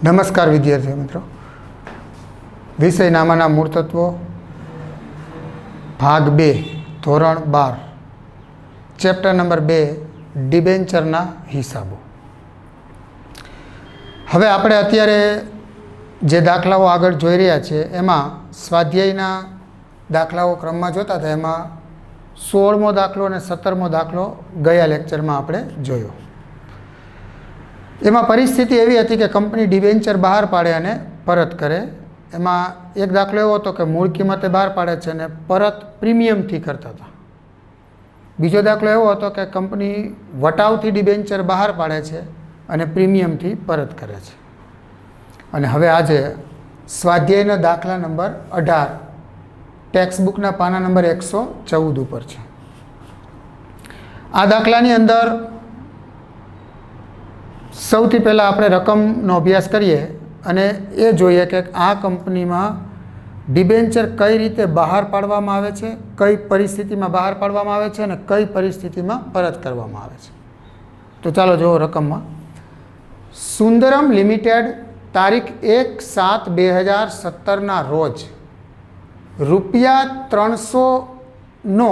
નમસ્કાર વિદ્યાર્થી મિત્રો, વિષય નામાના મૂળ તત્વો ભાગ 2 ધોરણ 12 ચેપ્ટર નંબર 2 ડિબેન્ચરના હિસાબો. હવે આપણે અત્યારે જે દાખલાઓ આગળ જોઈ રહ્યા છીએ એમાં સ્વાધ્યાયના દાખલાઓ ક્રમમાં જોતા હતા. એમાં 16મો દાખલો અને 17મો દાખલો ગયા લેક્ચરમાં આપણે જોયો. એમાં પરિસ્થિતિ એવી હતી કે કંપની ડિબેન્ચર બહાર પાડે અને પરત કરે. એમાં એક દાખલો એવો હતો કે મૂળ કિંમતે બહાર પાડે છે અને પરત પ્રીમિયમથી કરતા હતા. બીજો દાખલો એવો હતો કે કંપની વટાવથી ડિબેન્ચર બહાર પાડે છે અને પ્રીમિયમથી પરત કરે છે. અને હવે આજે સ્વાધ્યાયનો દાખલા નંબર 18 ટેક્સ્ટબુકના પાના નંબર 114 ઉપર છે. આ દાખલાની અંદર સૌથી પહેલાં આપણે રકમનો અભ્યાસ કરીએ અને એ જોઈએ કે આ કંપનીમાં ડિબેન્ચર કઈ રીતે બહાર પાડવામાં આવે છે, કઈ પરિસ્થિતિમાં બહાર પાડવામાં આવે છે અને કઈ પરિસ્થિતિમાં પરત કરવામાં આવે છે. તો ચાલો જુઓ રકમમાં. સુંદરમ લિમિટેડ તારીખ 1/7/2017ના રોજ ₹300નો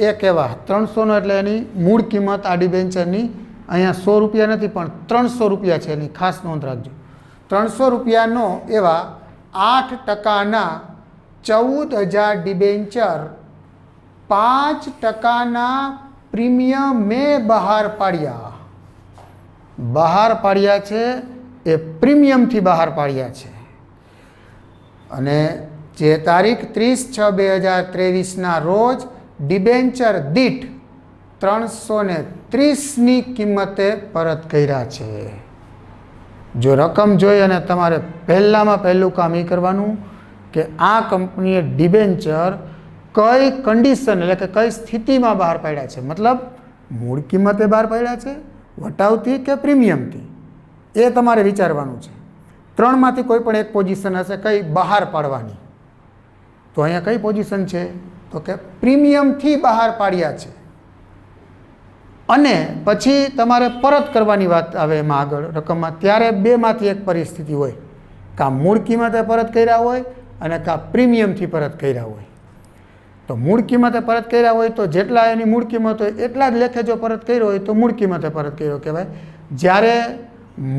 એક એવા 300નો એટલે એની મૂળ કિંમત આ ડિબેન્ચરની અહીંયા 100 રૂપિયા નથી પણ 300 રૂપિયા છે, એની ખાસ નોંધ રાખજો. 300 રૂપિયાનો એવા 8%ના 14,000 ડિબેન્ચર 5%ના પ્રીમિયમે બહાર પાડ્યા છે. એ પ્રીમિયમથી બહાર પાડ્યા છે. અને જે તારીખ 30/6/2023ના રોજ ડિબેન્ચર દીઠ 330ની કિંમતે પરત કર્યા છે. જો રકમ જોઈ અને તમારે પહેલામાં પહેલું કામ એ કરવાનું કે આ કંપનીએ ડિબેન્ચર કઈ કન્ડિશન એટલે કે કઈ સ્થિતિમાં બહાર પાડ્યા છે, મતલબ મૂળ કિંમતે બહાર પાડ્યા છે, વટાવથી કે પ્રીમિયમથી, એ તમારે વિચારવાનું છે. ત્રણમાંથી કોઈ પણ એક પોઝિશન હશે કઈ બહાર પાડવાની. તો અહીંયા કઈ પોઝિશન છે તો કે પ્રીમિયમથી બહાર પાડ્યા છે. અને પછી તમારે પરત કરવાની વાત આવે એમાં આગળ રકમમાં, ત્યારે બેમાંથી એક પરિસ્થિતિ હોય, કાં મૂળ કિંમતે પરત કર્યા હોય અને કાં પ્રીમિયમથી પરત કર્યા હોય. તો મૂળ કિંમતે પરત કર્યા હોય તો જેટલા એની મૂળ કિંમત હોય એટલા જ લેખે જો પરત કર્યો હોય તો મૂળ કિંમતે પરત કર્યો કહેવાય. જ્યારે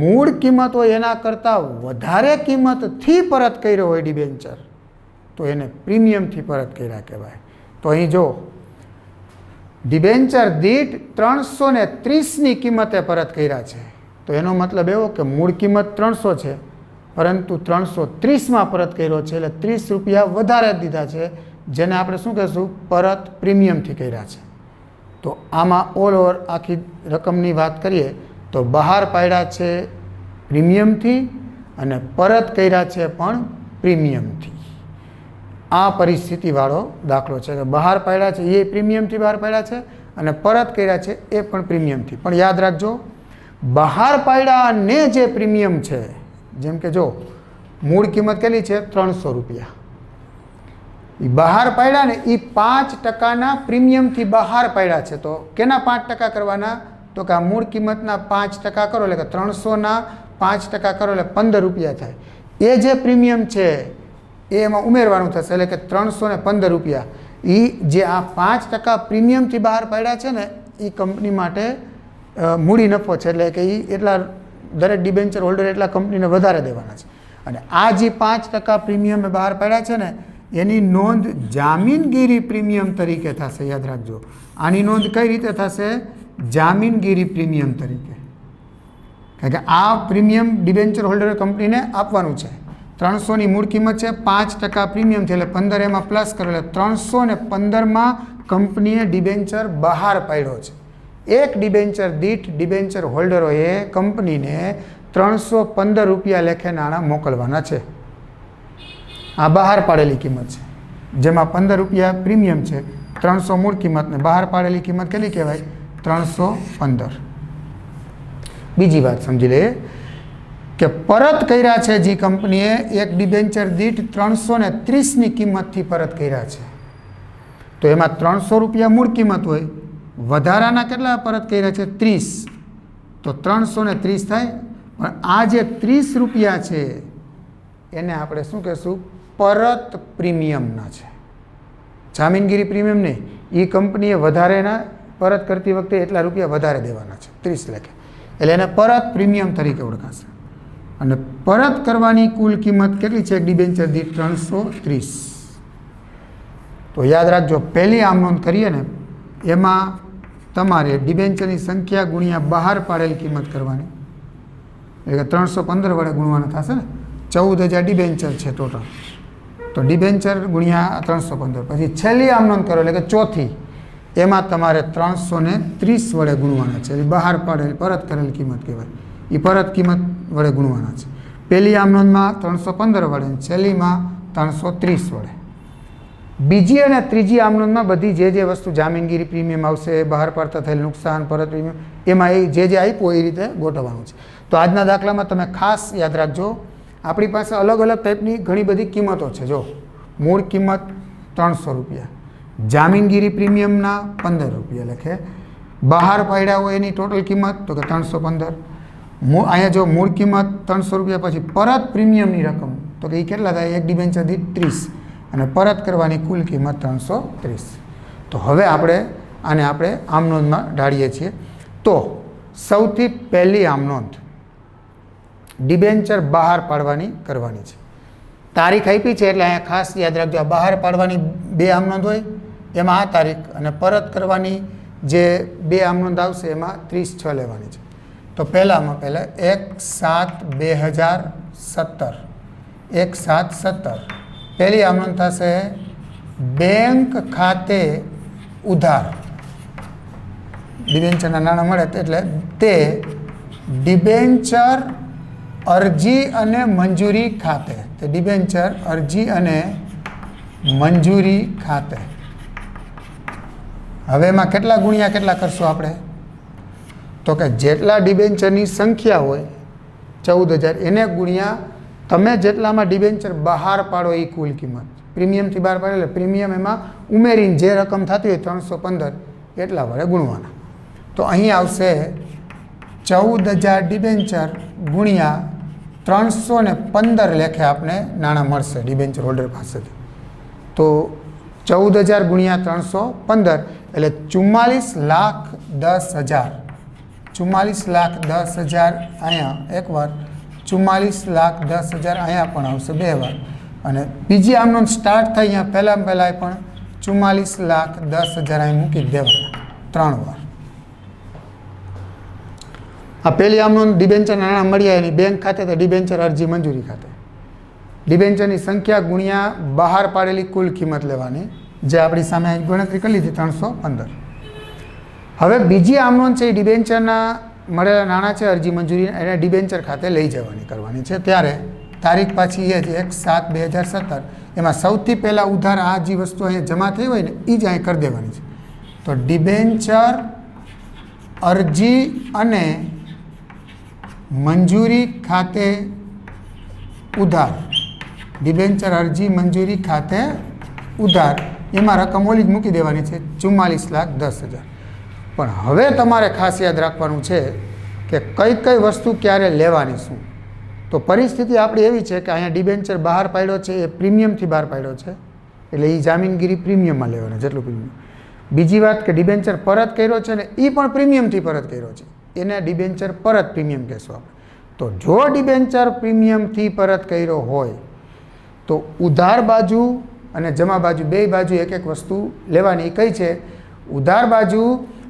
મૂળ કિંમત હોય એના કરતાં વધારે કિંમતથી પરત કર્યો હોય ડિબેન્ચર તો એને પ્રીમિયમથી પરત કર્યા કહેવાય. તો અહીં જો ડિબેન્ચર દીઠ 330ની કિંમતે પરત કર્યા છે તો એનો મતલબ એવો કે મૂળ કિંમત 300 છે પરંતુ 330માં પરત કર્યો છે, એટલે 30 રૂપિયા વધારે દીધા છે, જેને આપણે શું કહેશું પરત પ્રીમિયમથી કર્યા છે. તો આમાં ઓલ ઓવર આખી રકમની વાત કરીએ તો બહાર પાડ્યા છે પ્રીમિયમથી અને પરત કર્યા છે પણ પ્રીમિયમથી. આ પરિસ્થિતિવાળો દાખલો છે કે બહાર પાડ્યા છે એ પ્રીમિયમથી બહાર પાડ્યા છે અને પરત કર્યા છે એ પણ પ્રીમિયમથી. પણ યાદ રાખજો, બહાર પાડ્યા અને જે પ્રીમિયમ છે, જેમ કે જો મૂળ કિંમત કેટલી છે 300 રૂપિયા, એ બહાર પાડ્યા ને એ 5%ના પ્રીમિયમથી બહાર પાડ્યા છે. તો કેના 5% કરવાના તો કે આ મૂળ કિંમતના 5% કરો એટલે કે 300ના 5% કરો એટલે 15 રૂપિયા થાય. એ જે પ્રીમિયમ છે એ એમાં ઉમેરવાનું થશે એટલે કે 315 રૂપિયા. એ જે આ 5% પ્રીમિયમથી બહાર પાડ્યા છે ને એ કંપની માટે મૂડી નફો છે, એટલે કે એ એટલા દરેક ડિબેન્ચર હોલ્ડર એટલા કંપનીને વધારે દેવાના છે. અને આ જે 5% પ્રીમિયમે બહાર પાડ્યા છે ને એની નોંધ જામીનગીરી પ્રીમિયમ તરીકે થશે. યાદ રાખજો, આની નોંધ કઈ રીતે થશે? જામીનગીરી પ્રીમિયમ તરીકે. કારણ કે આ પ્રીમિયમ ડિબેન્ચર હોલ્ડર કંપનીને આપવાનું છે. 300ની મૂળ કિંમત છે, 5% પ્રીમિયમ છે એટલે 15 એમાં પ્લસ કરો એટલે 315માં કંપનીએ ડિબેન્ચર બહાર પાડ્યો છે. એક ડિબેન્ચર દીઠ ડિબેન્ચર હોલ્ડરોએ કંપનીને 315 રૂપિયા લેખે નાણાં મોકલવાના છે. આ બહાર પાડેલી કિંમત છે, જેમાં 15 રૂપિયા પ્રીમિયમ છે. 300 મૂળ કિંમતને બહાર પાડેલી કિંમત કેટલી કહેવાય? 315. બીજી વાત સમજી લઈએ કે પરત કર્યા છે જે કંપનીએ એક ડિબેન્ચર દીઠ 330ની કિંમતથી પરત કર્યા છે. તો એમાં 300 રૂપિયા મૂળ કિંમત હોય, વધારાના કેટલા પરત કર્યા છે? 30. તો 330 થાય પણ આ જે 30 રૂપિયા છે એને આપણે શું કહેશું? પરત પ્રીમિયમના છે, જામીનગીરી પ્રીમિયમ નહીં. એ કંપનીએ વધારેના પરત કરતી વખતે એટલા રૂપિયા વધારે દેવાના છે, 30 લેખે, એટલે એને પરત પ્રીમિયમ તરીકે ઓળખાશે. અને પરત કરવાની કુલ કિંમત કેટલી છે? ડિબેન્ચર દીઠ 330. તો યાદ રાખજો, પહેલી આમ નોંધ કરીએ ને એમાં તમારે ડિબેન્ચરની સંખ્યા ગુણ્યા બહાર પાડેલ કિંમત કરવાની, એટલે કે 315 વડે ગુણવાના થશે ને. 14,000 ડિબેન્ચર છે ટોટલ, તો ડિબેન્ચર ગુણ્યા 315. પછી છેલ્લી આમ નોંધ કરો એટલે કે ચોથી, એમાં તમારે 330 વડે ગુણવાના છે, એટલે બહાર પાડેલ પરત કરેલ કિંમત કહેવાય. એ પરત કિંમત વડે ગુણવાના છે. પહેલી આમ નોંધમાં 315 વડે, છેલ્લીમાં 330 વડે. બીજી અને ત્રીજી આમ નોંધમાં બધી જે વસ્તુ જામીનગીરી પ્રીમિયમ આવશે, બહાર પાડતા થયેલ નુકસાન, પરત પ્રીમિયમ, એમાં એ જે આપ્યું એ રીતે ગોઠવવાનું છે. તો આજના દાખલામાં તમે ખાસ યાદ રાખજો, આપણી પાસે અલગ અલગ ટાઈપની ઘણી બધી કિંમતો છે. જો મૂળ કિંમત 300 રૂપિયા, જામીનગીરી પ્રીમિયમના 15 રૂપિયા લખે, બહાર પાડ્યા હોય એની ટોટલ કિંમત તો કે 315. અહીંયા જો મૂળ કિંમત 300 રૂપિયા, પછી પરત પ્રીમિયમની રકમ તો કે એ કેટલા થાય? એક ડિબેન્ચર દીઠ 30, અને પરત કરવાની કુલ કિંમત 330. તો હવે આને આપણે આમ નોંધમાં ઢાળીએ છીએ. તો સૌથી પહેલી આમ નોંધ ડિબેન્ચર બહાર પાડવાની કરવાની છે. તારીખ આપી છે એટલે અહીંયા ખાસ યાદ રાખજો, આ બહાર પાડવાની 2 આમ નોંધ હોય એમાં આ તારીખ, અને પરત કરવાની જે 2 આમ નોંધ આવશે એમાં 30/6 લેવાની છે. તો પહેલાં 1/7/2017, 1/7/17. પહેલી આમ નોંધ થશે બેંક ખાતે ઉધાર, ડિબેન્ચરના નાણાં મળે એટલે તે ડિબેન્ચર અરજી અને મંજૂરી ખાતે, તે ડિબેન્ચર અરજી અને મંજૂરી ખાતે. હવે એમાં કેટલા ગુણ્યા કેટલા કરશું આપણે? તો કે જેટલા ડિબેન્ચરની સંખ્યા હોય 14,000 એને ગુણ્યા તમે જેટલામાં ડિબેન્ચર બહાર પાડો એ કુલ કિંમત. પ્રીમિયમથી બહાર પાડે એટલે પ્રીમિયમ એમાં ઉમેરીને જે રકમ થતી હોય 315 એટલા વડે ગુણવાના. તો અહીં આવશે 14,000 ડિબેન્ચર ગુણ્યા 315 લેખે આપણે નાણાં મળશે ડિબેન્ચર હોલ્ડર પાસેથી. તો 14,000 ગુણ્યા 315 એટલે 44,10,000. 44,10,000 અહીંયા એકવાર, 44,10,000 અહીંયા પણ આવશે 2 વાર. અને બીજી આમ નોંધ સ્ટાર્ટ થઈ અહીંયા પહેલાં પણ 44,10,000 અહીં મૂકી દેવાના 3 વાર. આ પહેલી આમ નોંધ ડિબેન્ચર નાણાં મળ્યા એની બેંક ખાતે, તો ડિબેન્ચર અરજી મંજૂરી ખાતે. ડિબેન્ચરની સંખ્યા ગુણ્યા બહાર પાડેલી કુલ કિંમત લેવાની, જે આપણી સામે ગણતરી કરી લીધી 315. હવે બીજી આમ નોંધ છે એ ડિબેન્ચરના મળેલા નાણાં છે અરજી મંજૂરી, એને ડિબેન્ચર ખાતે લઈ જવાની કરવાની છે. ત્યારે તારીખ પાછી એ જ 1/7/2017. એમાં સૌથી પહેલાં ઉધાર આ જે વસ્તુ અહીંયા જમા થઈ હોય ને એ જ અહીં કરી દેવાની છે. તો ડિબેન્ચર અરજી અને મંજૂરી ખાતે ઉધાર, ડિબેન્ચર અરજી મંજૂરી ખાતે ઉધાર, એમાં રકમ ઓલી જ મૂકી દેવાની છે 44,10,000. પણ હવે તમારે ખાસ યાદ રાખવાનું છે કે કઈ કઈ વસ્તુ ક્યારે લેવાની શું. તો પરિસ્થિતિ આપણી એવી છે કે અહીંયા ડિબેન્ચર બહાર પાડ્યો છે એ પ્રીમિયમથી બહાર પાડ્યો છે, એટલે એ જામીનગીરી પ્રીમિયમમાં લેવાનો જેટલું પ્રીમિયમ. બીજી વાત કે ડિબેન્ચર પરત કર્યો છે ને એ પણ પ્રીમિયમથી પરત કર્યો છે, એને ડિબેન્ચર પરત પ્રીમિયમ કહેશું આપણે. તો જો ડિબેન્ચર પ્રીમિયમથી પરત કર્યો હોય તો ઉધાર બાજુ અને જમા બાજુ બે બાજુ એક એક વસ્તુ લેવાની. કઈ છે? ઉધાર બાજુ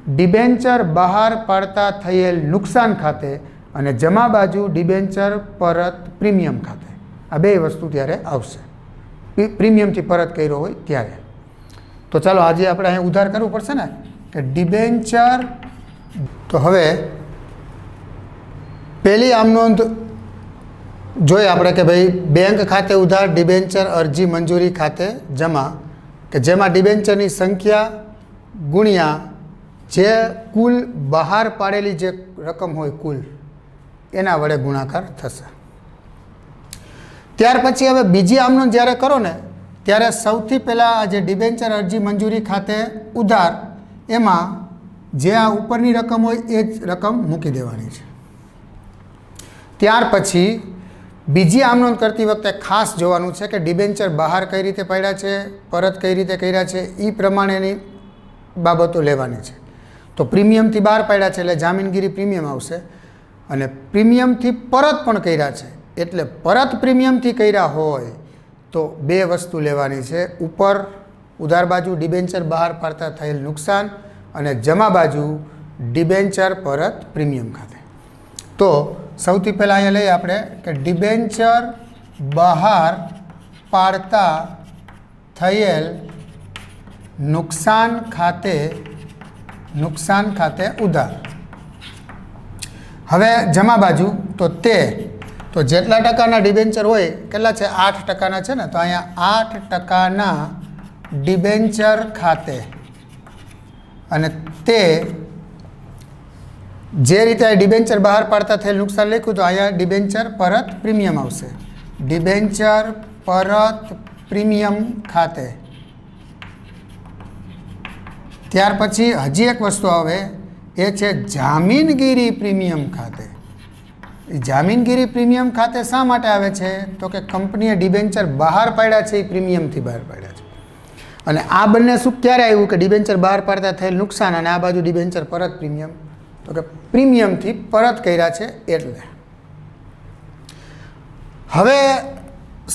ડિબેન્ચર બહાર પાડતા થયેલ નુકસાન ખાતે અને જમા બાજુ ડિબેન્ચર પરત પ્રીમિયમ ખાતે. આ બે વસ્તુ ત્યારે આવશે પ્રીમિયમથી પરત કર્યો હોય ત્યારે. તો ચાલો આજે આપણે અહીંયા ઉધાર કરવું પડશે ને કે ડિબેન્ચર. તો હવે પહેલી આમ નોંધ જોઈએ આપણે કે ભાઈ બેંક ખાતે ઉધાર, ડિબેન્ચર અરજી મંજૂરી ખાતે જમા, કે જેમાં ડિબેન્ચરની સંખ્યા ગુણ્યા જે કુલ બહાર પાડેલી જે રકમ હોય કુલ એના વડે ગુણાકાર થશે. ત્યાર પછી હવે બીજી આમ નોંધ જ્યારે કરો ને ત્યારે સૌથી પહેલાં આ જે ડિબેન્ચર અરજી મંજૂરી ખાતે ઉધાર એમાં જે આ ઉપરની રકમ હોય એ જ રકમ મૂકી દેવાની છે. ત્યાર પછી બીજી આમ નોંધ કરતી વખતે ખાસ જોવાનું છે કે ડિબેન્ચર બહાર કઈ રીતે પડ્યા છે, પરત કઈ રીતે કર્યા છે, એ પ્રમાણેની બાબતો લેવાની છે. તો પ્રીમિયમથી બહાર પાડ્યા છે એટલે જામીનગીરી પ્રીમિયમ આવશે, અને પ્રીમિયમથી પરત પણ કર્યા છે એટલે પરત પ્રીમિયમથી કર્યા હોય તો બે વસ્તુ લેવાની છે. ઉપર ઉધાર બાજુ ડિબેન્ચર બહાર પાડતા થયેલ નુકસાન અને જમા બાજુ ડિબેન્ચર પરત પ્રીમિયમ ખાતે. તો સૌથી પહેલાં અહીંયા લઈએ આપણે કે ડિબેન્ચર બહાર પાડતા થયેલ નુકસાન ખાતે ઉધાર. હવે જમા બાજુ તો તો જેટલા ટકાના ડિબેન્ચર હોય, કેટલા છે 8% છે ને, તો અહીંયા 8%ના ડિબેન્ચર ખાતે, અને તે જે રીતે ડિબેન્ચર બહાર પાડતા થયેલ નુકસાન લખ્યું તો અહીંયા ડિબેન્ચર પરત પ્રીમિયમ આવશે. ડિબેન્ચર પરત પ્રીમિયમ ખાતે. ત્યાર પછી હજી એક વસ્તુ આવે, એ છે જામીનગીરી પ્રીમિયમ ખાતે. એ જામીનગીરી પ્રીમિયમ ખાતે શા માટે આવે છે તો કે કંપનીએ ડિબેન્ચર બહાર પાડ્યા છે, એ પ્રીમિયમથી બહાર પાડ્યા છે. અને આ બંને શું ક્યારે આવ્યું કે ડિબેન્ચર બહાર પાડતા થયેલ નુકસાન અને આ બાજુ ડિબેન્ચર પરત પ્રીમિયમ, તો કે પ્રીમિયમથી પરત કર્યા છે એટલે. હવે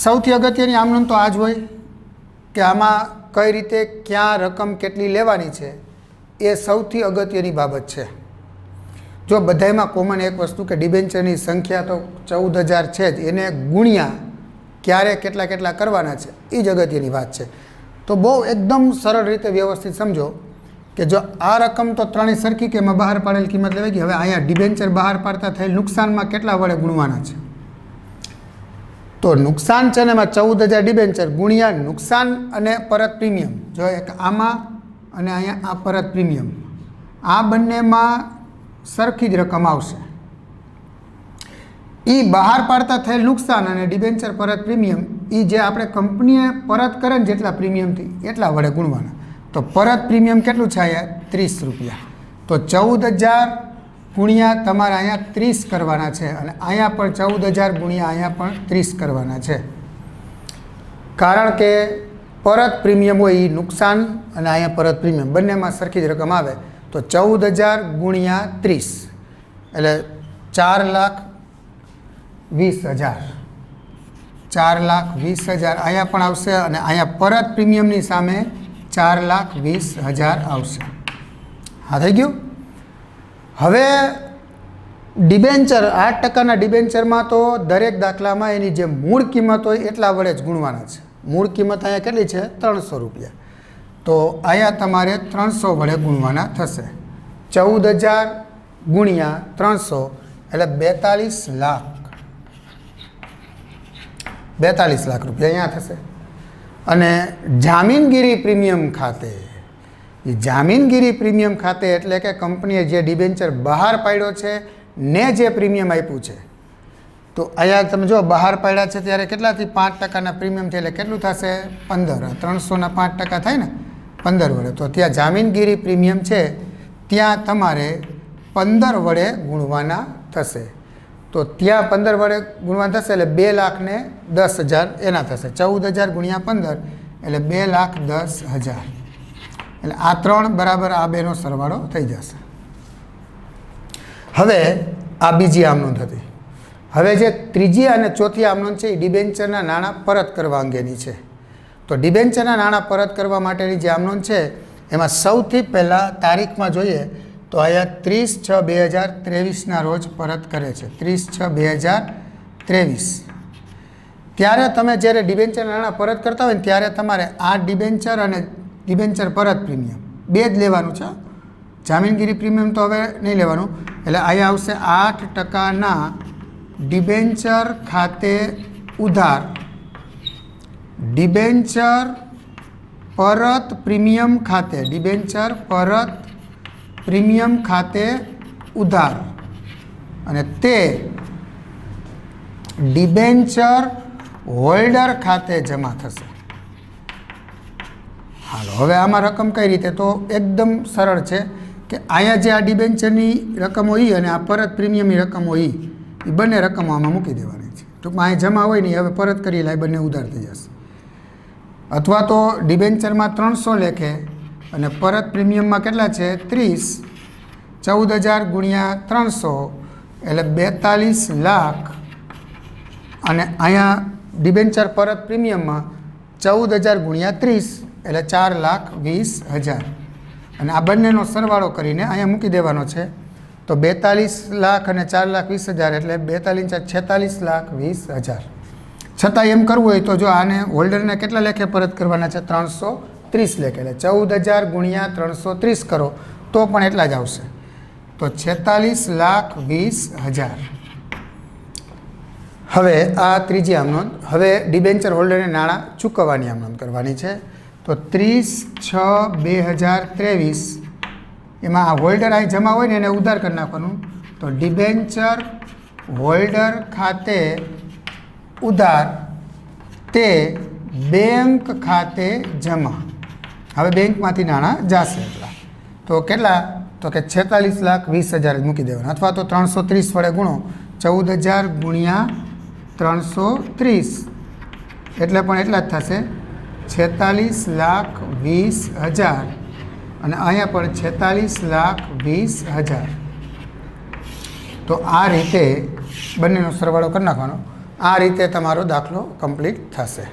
સૌથી અગત્યની આમ નોંધ તો આ જ હોય કે આમાં કઈ રીતે ક્યાં રકમ કેટલી લેવાની છે, એ સૌથી અગત્યની બાબત છે. જો બધામાં કોમન એક વસ્તુ કે ડિબેન્ચરની સંખ્યા તો 14,000 છે જ, એને ગુણ્યા ક્યારે કેટલા કેટલા કરવાના છે, એ જ અગત્યની વાત છે. તો બહુ એકદમ સરળ રીતે વ્યવસ્થિત સમજો કે જો આ રકમ તો ત્રણેય સરખી કે એમાં બહાર પાડેલ કિંમત લેવાય ગઈ. હવે અહીંયા ડિબેન્ચર બહાર પાડતા થયેલ નુકસાનમાં કેટલા વડે ગુણવાના છે, તો નુકસાન છે ને એમાં 14,000 ડિબેન્ચર ગુણ્યા નુકસાન અને પરત પ્રીમિયમ. જો એક આમાં અને અહીંયા આ પરત પ્રીમિયમ, આ બંનેમાં સરખી જ રકમ આવશે. એ બહાર પાડતા થયેલ નુકસાન અને ડિબેન્ચર પરત પ્રીમિયમ, એ જે આપણે કંપનીએ પરત કરે ને જેટલા પ્રીમિયમથી એટલા વડે ગુણવાના. તો પરત પ્રીમિયમ કેટલું છે અહીંયા 30 રૂપિયા. તો 14,000 ગુણ્યા તમારે અહીંયા 30 કરવાના છે, અને અહીંયા પણ 14,000 ગુણ્યા અહીંયા પણ 30 કરવાના છે. કારણ કે પરત પ્રીમિયમ હોય એ નુકસાન અને અહીંયા પરત પ્રીમિયમ બંનેમાં સરખી જ રકમ આવે. તો 14,000 ગુણ્યા 30 એટલે 4,20,000. 4,20,000 અહીંયા પણ આવશે, અને અહીંયા પરત પ્રીમિયમની સામે 4,20,000 આવશે. હા, થઈ ગયું. હવે ડિબેન્ચર 8%ના ડિબેન્ચરમાં તો દરેક દાખલામાં એની જે મૂળ કિંમત હોય એટલા વડે જ ગુણવાના છે. મૂળ કિંમત અહીંયા કેટલી છે 300 રૂપિયા. તો અહીંયા તમારે 300 વડે ગુણવાના થશે. 14,000 ગુણ્યા 300 એટલે 42 લાખ. 42 લાખ રૂપિયા અહીંયા થશે. અને જામીનગીરી પ્રીમિયમ ખાતે, એ જામીનગીરી પ્રીમિયમ ખાતે એટલે કે કંપનીએ જે ડિબેન્ચર બહાર પાડ્યો છે ને જે પ્રીમિયમ આપ્યું છે, તો અહીંયા તમે જો બહાર પાડ્યા છે ત્યારે કેટલાથી 5%ના પ્રીમિયમ છે એટલે કેટલું થશે 15. 300ના 5% થાય ને 15 વડે. તો ત્યાં જામીનગીરી પ્રીમિયમ છે ત્યાં તમારે 15 વડે ગુણવાના થશે. તો ત્યાં 15 વડે ગુણવાના થશે એટલે 2,10,000 એના થશે. 14,000 ગુણ્યા 15 એટલે 2,10,000. એટલે આ 3 બરાબર આ બેનો સરવાળો થઈ જશે. હવે આ બીજી આમ નોંધ હતી. હવે જે ત્રીજી અને ચોથી આમ નોંધ છે એ ડિબેન્ચરના નાણાં પરત કરવા અંગેની છે. તો ડિબેન્ચરના નાણાં પરત કરવા માટેની જે આમ નોંધ છે એમાં સૌથી પહેલાં તારીખમાં જોઈએ તો અહીંયા 30/6/2023ના રોજ પરત કરે છે. 30/6/2023. ત્યારે તમે જ્યારે ડિબેન્ચર નાણાં પરત કરતા હોય ને ત્યારે તમારે આ ડિબેન્ચર અને ડિબેન્ચર પરત પ્રીમિયમ બે જ લેવાનું છે. જામીનગીરી પ્રીમિયમ તો હવે નહીં લેવાનું. એટલે અહીંયા આવશે 8%ના ડિબેન્ચર ખાતે ઉધાર, ડિબેન્ચર પરત પ્રીમિયમ ખાતે, ડિબેન્ચર પરત પ્રીમિયમ ખાતે ઉધાર, અને તે ડિબેન્ચર હોલ્ડર ખાતે જમા થશે. હાલો, હવે આમાં રકમ કઈ રીતે, તો એકદમ સરળ છે કે અહીંયા જે આ ડિબેન્ચરની રકમ હોય અને આ પરત પ્રીમિયમની રકમ હોય એ બંને રકમો આમાં મૂકી દેવાની છે. ટૂંકમાં અહીં જમા હોય ને હવે પરત કરી લે, બંને ઉધાર થઈ જશે. અથવા તો ડિબેન્ચરમાં 300 લેખે અને પરત પ્રીમિયમમાં કેટલા છે 30, 14,000 ગુણ્યા 300 એટલે 42 લાખ, અને અહીંયા ડિબેન્ચર પરત પ્રીમિયમમાં 14,000 ગુણ્યા 30 એટલે 4,20,000, અને આ બંનેનો સરવાળો કરીને અહીંયા મૂકી દેવાનો છે. તો 42 લાખ અને 4,20,000 એટલે 42 × 46,20,000. છતાં એમ કરવું હોય તો જો આને હોલ્ડરને કેટલા લેખે પરત કરવાના છે 330 લેખે, એટલે 14,000 ગુણ્યા 330 કરો તો પણ એટલા જ આવશે. તો 46,20,000. હવે આ ત્રીજી આમનોંધ. હવે ડિબેન્ચર હોલ્ડરને નાણાં ચૂકવવાની આમનોંધ કરવાની છે. તો 30/6/2023 એમાં આ હોલ્ડર અહીં જમા હોય ને એને ઉધાર કરી નાખવાનું. તો ડિબેન્ચર હોલ્ડર ખાતે ઉધાર તે બેંક ખાતે જમા. હવે બેંકમાંથી નાણાં જશે એટલા. તો કેટલા? તો કે 46,20,000 જ મૂકી દેવાના, અથવા તો 330 વડે ગુણો. 14,000 ગુણ્યા 330 એટલે પણ એટલા જ થશે 46,20,000, અને અહીંયા પણ 46,20,000. તો આ રીતે બંનેનો સરવાળો કરી નાખવાનો. આ રીતે તમારો દાખલો કમ્પ્લીટ થશે.